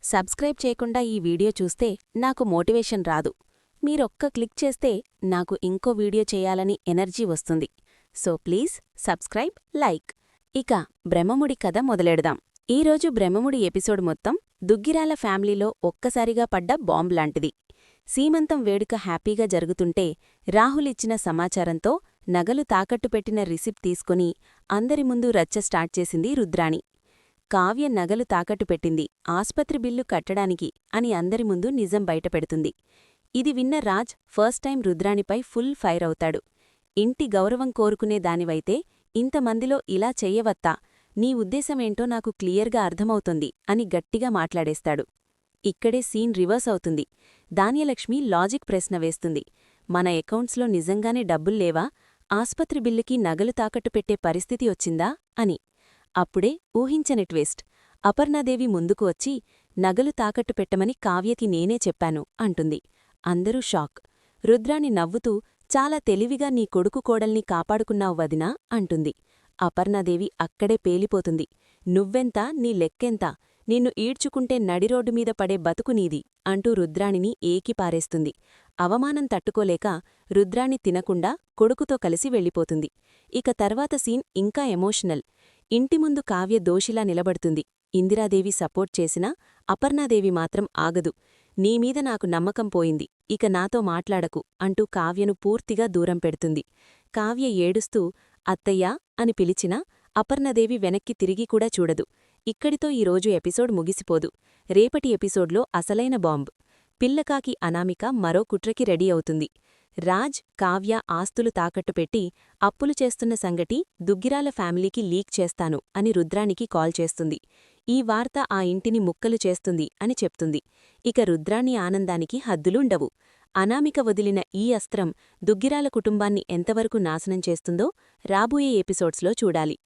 Subscribe చేయకుండా ఈ video చూస్తే నాకు మోటివేషన్ రాదు. మీరొక్క క్లిక్ చేస్తే నాకు ఇంకో వీడియో చేయాలని ఎనర్జీ వస్తుంది. So please subscribe, like. ఇక బ్రహ్మముడి కథ మొదలెడదాం. ఈరోజు బ్రహ్మముడి ఎపిసోడ్ మొత్తం దుగ్గిరాల ఫ్యామిలీలో ఒక్కసారిగా పడ్డ బాంబ్ లాంటిది. సీమంతం వేడుక హ్యాపీగా జరుగుతుంటే రాహుల్ ఇచ్చిన సమాచారంతో నగలు తాకట్టు పెట్టిన రిసిప్ట్ తీసుకుని అందరి ముందు రచ్చ స్టార్ట్ చేసింది రుద్రాణి. కావ్య నగలు తాకట్టు పెట్టింది ఆస్పత్రి బిల్లు కట్టడానికి అని అందరి ముందు నిజం బయటపెడుతుంది. ఇది విన్న రాజ్ ఫస్ట్ టైం రుద్రాణిపై ఫుల్ ఫైర్ అవుతాడు. ఇంటి గౌరవం కోరుకునే దానివైతే ఇంతమందిలో ఇలా చెయ్యవత్తా, నీ ఉద్దేశమేంటో నాకు క్లియర్గా అర్థమవుతుంది అని గట్టిగా మాట్లాడేస్తాడు. ఇక్కడే సీన్ రివర్స్ అవుతుంది. ధాన్యలక్ష్మి లాజిక్ ప్రశ్న వేస్తుంది. మన అకౌంట్స్లో నిజంగానే డబ్బుల్లేవా? ఆస్పత్రి బిల్లుకి నగలు తాకట్టు పెట్టే పరిస్థితి వచ్చిందా అని. అప్పుడే ఊహించని ట్విస్ట్. అపర్ణాదేవి ముందుకు వచ్చి నగలు తాకట్టు పెట్టమని కావ్యకి నేనే చెప్పాను అంటుంది. అందరూ షాక్. రుద్రాణి నవ్వుతూ చాలా తెలివిగా నీ కొడుకు కోడల్ని కాపాడుకున్నావు వదినా అంటుంది. అపర్ణాదేవి అక్కడే పేలిపోతుంది. నువ్వెంత, నీ లెక్కెంత, నిన్ను ఈడ్చుకుంటే నడిరోడ్డుమీద పడే బతుకు నీది అంటూ రుద్రాణిని ఏకిపారేస్తుంది. అవమానం తట్టుకోలేక రుద్రాణి తినకుండా కొడుకుతో కలిసి వెళ్ళిపోతుంది. ఇక తర్వాత సీన్ ఇంకా ఎమోషనల్. ఇంటి ముందు కావ్య దోషిలా నిలబడుతుంది. ఇందిరాదేవి సపోర్ట్ చేసినా అపర్ణాదేవి మాత్రం ఆగదు. నీమీద నాకు నమ్మకం పోయింది, ఇక నాతో మాట్లాడకు అంటూ కావ్యను పూర్తిగా దూరం పెడుతుంది. కావ్య ఏడుస్తూ అత్తయ్యా అని పిలిచినా అపర్ణదేవి వెనక్కి తిరిగి కూడా చూడదు. ఇక్కడితో ఈరోజు ఎపిసోడ్ ముగిసిపోదు. రేపటి ఎపిసోడ్లో అసలైన బాంబ్. పిల్లకాకి అనామిక మరో కుట్రకి రెడీ అవుతుంది. రాజ్, కావ్య ఆస్తులు తాకట్టుపెట్టి అప్పులు చేస్తున్న సంగటి దుగ్గిరాల ఫ్యామిలీకి లీక్ చేస్తాను అని రుద్రాణికి కాల్ చేస్తుంది. ఈ వార్త ఆ ఇంటిని ముక్కలు చేస్తుంది అని చెప్తుంది. ఇక రుద్రాణి ఆనందానికి హద్దులుండవు. అనామిక వదిలిన ఈ అస్త్రం దుగ్గిరాల కుటుంబాన్ని ఎంతవరకు నాశనం చేస్తుందో రాబోయే ఎపిసోడ్స్లో చూడాలి.